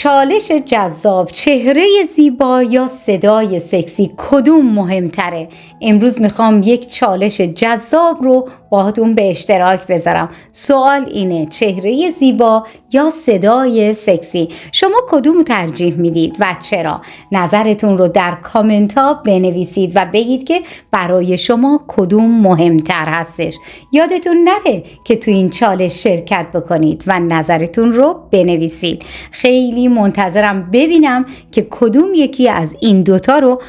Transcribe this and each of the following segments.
چالش جذاب، چهره زیبا یا صدای سکسی، کدوم مهمتره؟ امروز میخوام یک چالش جذاب رو باهاتون به اشتراک بذارم. سوال اینه: چهره زیبا یا صدای سکسی؟ شما کدوم ترجیح میدید و چرا؟ نظرتون رو در کامنت ها بنویسید و بگید که برای شما کدوم مهمتر هستش. یادتون نره که تو این چالش شرکت بکنید و نظرتون رو بنویسید. خیلی منتظرم ببینم که کدوم یکی از این دوتا رو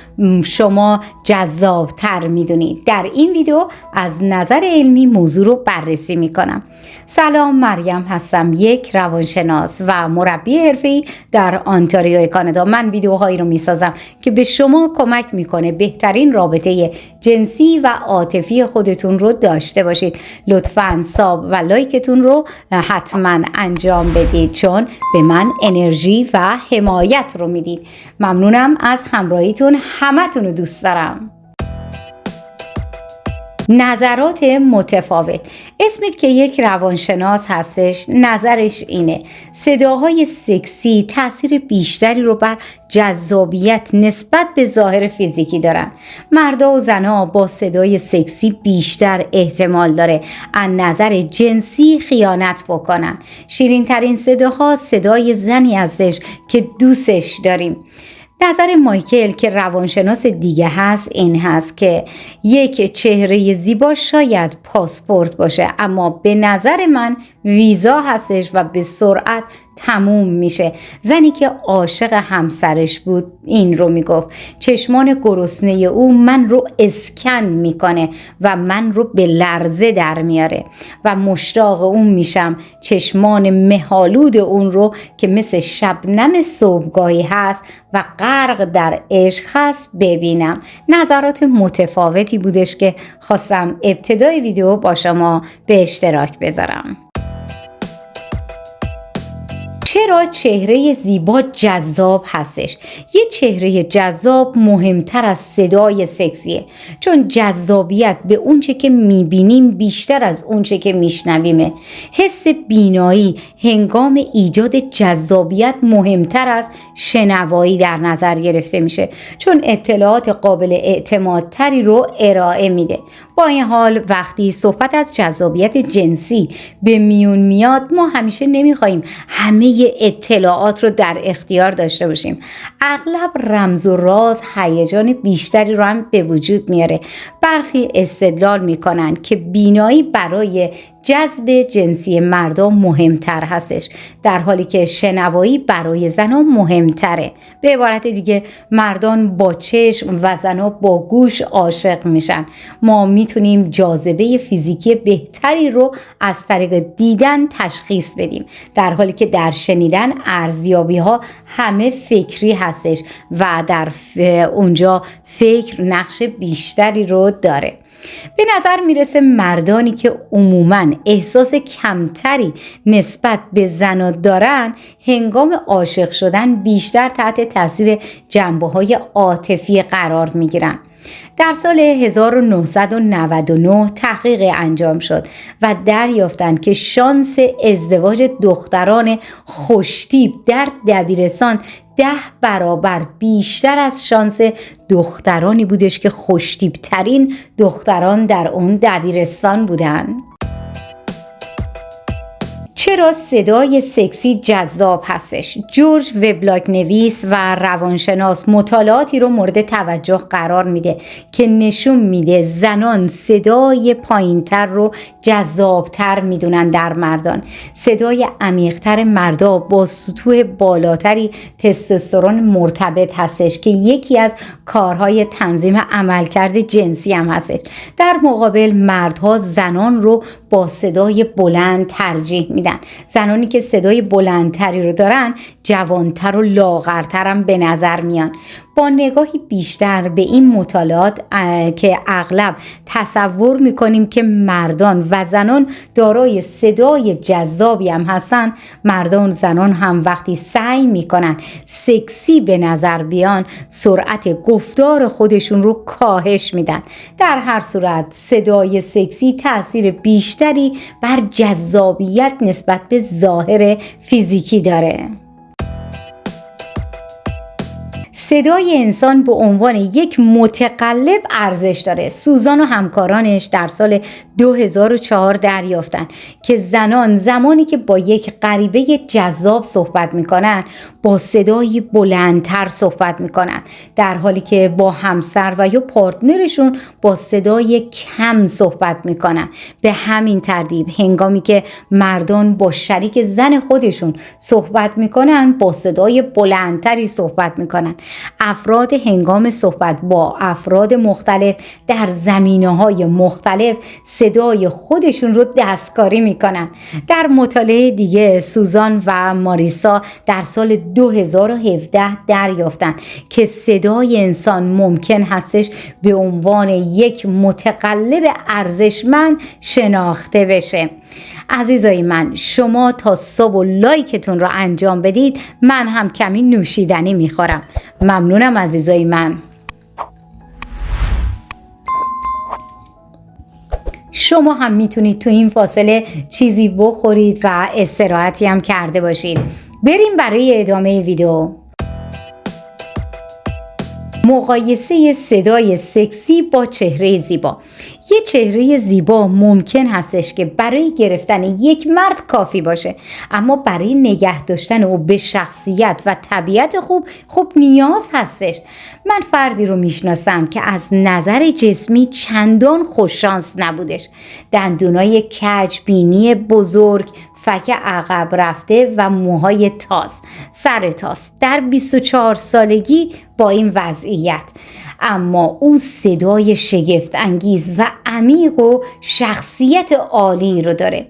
شما جذاب تر میدونید. در این ویدیو از نظر علمی موضوع رو بررسی میکنم. سلام، مریم هستم، یک روانشناس و مربی حرفه‌ای در آنتاریو کانادا. من ویدیوهایی رو میسازم که به شما کمک میکنه بهترین رابطه جنسی و عاطفی خودتون رو داشته باشید. لطفاً ساب و لایکتون رو حتما انجام بدید، چون به من انرژی و حمایت رو میدید. ممنونم از همراهیتون، همتون رو دوست دارم. نظرات متفاوت. اسمیت که یک روانشناس هستش، نظرش اینه: صداهای سکسی تاثیر بیشتری رو بر جذابیت نسبت به ظاهر فیزیکی دارن. مردا و زنها با صدای سکسی بیشتر احتمال داره از نظر جنسی خیانت بکنن. شیرین ترین صداها صدای زنی هستش که دوستش داریم. نظر مایکل که روانشناس دیگه هست این هست که یک چهره زیبا شاید پاسپورت باشه، اما به نظر من ویزا هستش و به سرعت تموم میشه. زنی که عاشق همسرش بود این رو میگفت: چشمان گرسنه او من رو اسکن میکنه و من رو به لرزه در میاره و مشتاق اون میشم چشمان مه‌آلود اون رو که مثل شبنم صبحگاهی هست و غرق در عشق هست ببینم. نظرات متفاوتی بودش که خواستم ابتدای ویدیو با شما به اشتراک بذارم. چرا چهره زیبا جذاب هستش؟ یه چهره جذاب مهمتر از صدای سکسیه، چون جذابیت به اونچه که میبینیم بیشتر از اونچه که میشنویمه. حس بینایی هنگام ایجاد جذابیت مهمتر از شنوایی در نظر گرفته میشه، چون اطلاعات قابل اعتمادتری رو ارائه میده. با این حال وقتی صحبت از جذابیت جنسی به میون میاد، ما همیشه نمیخوایم همه اطلاعات رو در اختیار داشته باشیم. اغلب رمز و راز هیجان بیشتری رو هم به وجود میاره. برخی استدلال میکنن که بینایی برای جذب جنسی مردا مهمتر هستش، در حالی که شنوایی برای زنها مهمتره. به عبارت دیگه مردان با چشم و زنها با گوش عاشق میشن. ما میتونیم جاذبه فیزیکی بهتری رو از طریق دیدن تشخیص بدیم، در حالی که در شنیدن ارزیابی ها همه فکری هستش و در اونجا فکر نقش بیشتری رو داره. به نظر میرسه مردانی که عموماً احساس کمتری نسبت به زن‌ها دارن، هنگام عاشق شدن بیشتر تحت تاثیر جنبه‌های عاطفی قرار میگیرن. در سال 1999 تحقیق انجام شد و دریافتند که شانس ازدواج دختران خوش‌تیپ در دبیرستان 10 برابر بیشتر از شانس دخترانی بودش که خوش‌تیپ ترین دختران در اون دبیرستان بودن. چرا صدای سکسی جذاب هستش؟ جورج وبلاگ نویس و روانشناس مطالعاتی رو مورد توجه قرار میده که نشون میده زنان صدای پایینتر رو جذابتر میدونن در مردان. صدای عمیقتر مردا با سطوح بالاتری تستوسترون مرتبط هستش که یکی از کارهای تنظیم عملکرد جنسی هم هستش. در مقابل مردها زنان رو با صدای بلند ترجیح میدن. زنانی که صدای بلندتری رو دارن جوانتر و لاغرتر هم به نظر میان. با نگاهی بیشتر به این مطالعات که اغلب تصور میکنیم که مردان و زنان دارای صدای جذابی هم هستن، مردان و زنان هم وقتی سعی میکنن سکسی به نظر بیان، سرعت گفتار خودشون رو کاهش میدن. در هر صورت صدای سکسی تأثیر بیشتری بر جذابیت نسبت به ظاهر فیزیکی داره. صدای انسان به عنوان یک متقلب ارزش داره. سوزان و همکارانش در سال 2004 دریافتن که زنان زمانی که با یک غریبه جذاب صحبت میکنن با صدای بلندتر صحبت میکنن، در حالی که با همسر و یا پارتنرشون با صدای کم صحبت میکنن. به همین ترتیب هنگامی که مردان با شریک زن خودشون صحبت میکنن با صدای بلندتری صحبت میکنن. افراد هنگام صحبت با افراد مختلف در زمینه‌های مختلف صدای خودشون رو دستکاری میکنن. در مطالعه دیگه سوزان و ماریسا در سال 2017 دریافتن که صدای انسان ممکن هستش به عنوان یک متقلب ارزشمند شناخته بشه. عزیزای من، شما تا صبح و لایکتون رو انجام بدید، من هم کمی نوشیدنی میخورم. ممنونم عزیزای من. شما هم میتونید تو این فاصله چیزی بخورید و استراحتی هم کرده باشید. بریم برای ادامه ویدیو. مقایسه صدای سکسی با چهره زیبا. یه چهره زیبا ممکن هستش که برای گرفتن یک مرد کافی باشه، اما برای نگه داشتن او به شخصیت و طبیعت خوب نیاز هستش. من فردی رو میشناسم که از نظر جسمی چندان خوششانس نبودش. دندونای کج، بینی بزرگ، فک عقب رفته و موهای تاز، سر تاز. در 24 سالگی با این وضعیت، اما او صدای شگفت انگیز و عمیق و شخصیت عالی رو داره.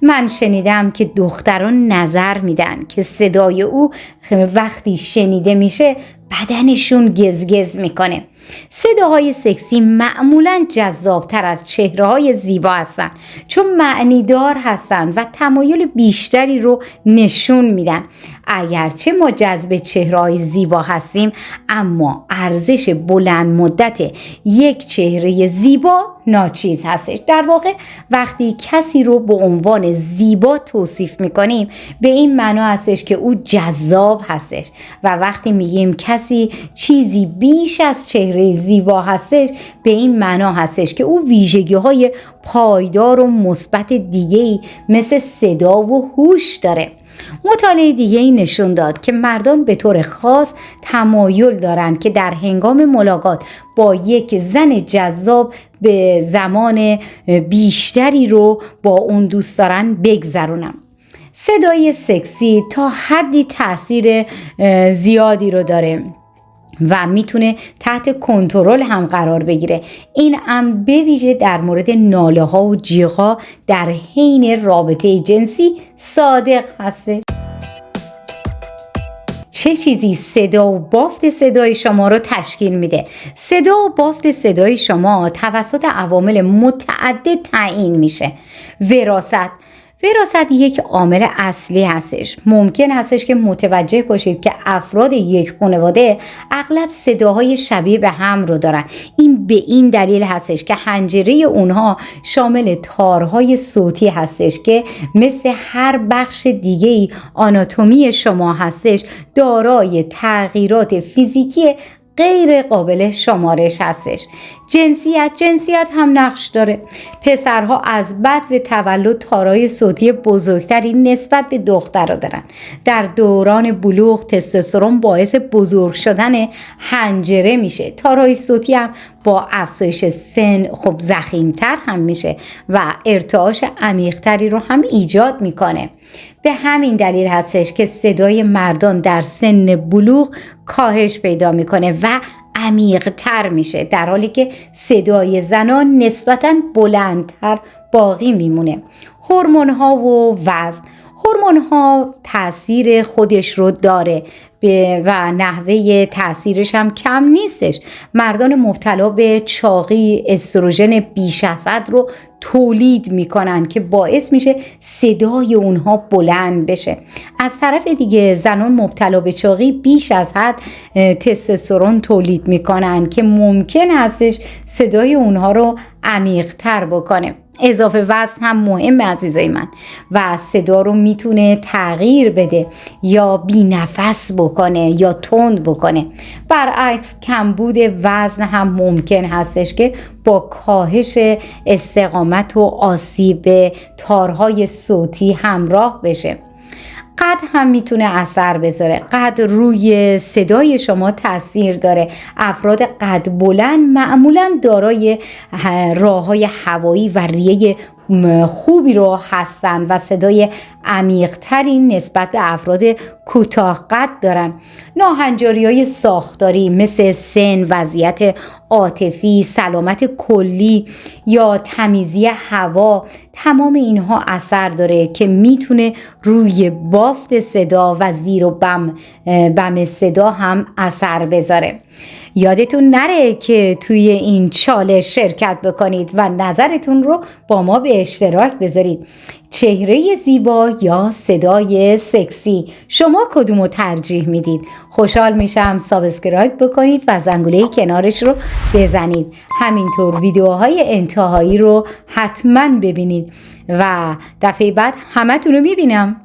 من شنیدم که دختران نظر میدن که صدای او وقتی شنیده میشه بدنشون گزگز میکنه. صداهای سکسی معمولاً جذابتر از چهره‌های زیبا هستن، چون معنیدار هستن و تمایل بیشتری رو نشون میدن. اگرچه ما جذب چهره‌های زیبا هستیم، اما ارزش بلند مدت یک چهره زیبا ناچیز هستش. در واقع وقتی کسی رو به عنوان زیبا توصیف میکنیم، به این معنا هستش که او جذاب هستش، و وقتی میگیم کسی چیزی بیش از چهره زیبا هستش، به این معنا هستش که او ویژگی‌های پایدار و مثبت دیگه‌ای مثل صدا و هوش داره. مطالعه دیگه‌ای نشون داد که مردان به طور خاص تمایل دارند که در هنگام ملاقات با یک زن جذاب به زمان بیشتری رو با اون دوست دارن بگذرونن. صدای سکسی تا حدی تاثیر زیادی رو داره و میتونه تحت کنترل هم قرار بگیره. این هم به ویژه در مورد ناله ها و جیغ ها در حین رابطه جنسی صادق هسته. چه چیزی صدا و بافت صدای شما رو تشکیل میده؟ صدا و بافت صدای شما توسط عوامل متعدد تعیین میشه. وراثت یک عامل اصلی هستش. ممکن هستش که متوجه باشید که افراد یک خانواده اغلب صداهای شبیه به هم رو دارن. این به این دلیل هستش که حنجره اونها شامل تارهای صوتی هستش که مثل هر بخش دیگه‌ای آناتومی شما هستش، دارای تغییرات فیزیکی غیر قابل شمارش هستش. جنسیت هم نقش داره. پسرها از بدو تولد تارای صوتی بزرگتری نسبت به دخترها دارن. در دوران بلوغ تستوسترون باعث بزرگ شدن حنجره میشه. تارای صوتی هم با افزایش سن ضخیم‌تر هم میشه و ارتعاش عمیق‌تری رو هم ایجاد میکنه. به همین دلیل هستش که صدای مردان در سن بلوغ کاهش پیدا میکنه و عمیق‌تر میشه، در حالی که صدای زنان نسبتاً بلندتر باقی میمونه. هورمون‌ها و وزن. هورمون‌ها تأثیر خودش رو داره و نحوه تأثیرش هم کم نیستش. مردان مبتلا به چاقی استروژن بیش از حد رو تولید میکنن که باعث میشه صدای اونها بلند بشه. از طرف دیگه زنان مبتلا به چاقی بیش از حد تستوسترون تولید میکنن که ممکن هستش صدای اونها رو عمیق‌تر بکنه. اضافه وزن هم مهمه عزیزای من و صدا رو میتونه تغییر بده یا بی‌نفس بکنه یا تند بکنه. برعکس کمبود وزن هم ممکن هستش که با کاهش استقامت و آسیب به تارهای صوتی همراه بشه. قد هم میتونه اثر بذاره. قد روی صدای شما تاثیر داره. افراد قد بلند معمولاً دارای راه‌های هوایی و ریه خوبی رو هستن و صدای عمیق‌تری نسبت به افراد کوتاه قد دارن. ناهنجاری‌های ساختاری مثل سن، وضعیت عاطفی، سلامت کلی یا تمیزی هوا، تمام اینها اثر داره که میتونه روی بافت صدا و زیر و بم صدا هم اثر بذاره. یادتون نره که توی این چالش شرکت بکنید و نظرتون رو با ما به اشتراک بذارید. چهره زیبا یا صدای سکسی، شما کدومو ترجیح میدید؟ خوشحال میشم سابسکرایب بکنید و زنگوله کنارش رو بزنید. همینطور ویدیوهای انتهایی رو حتما ببینید و دفعه بعد همتون رو میبینم.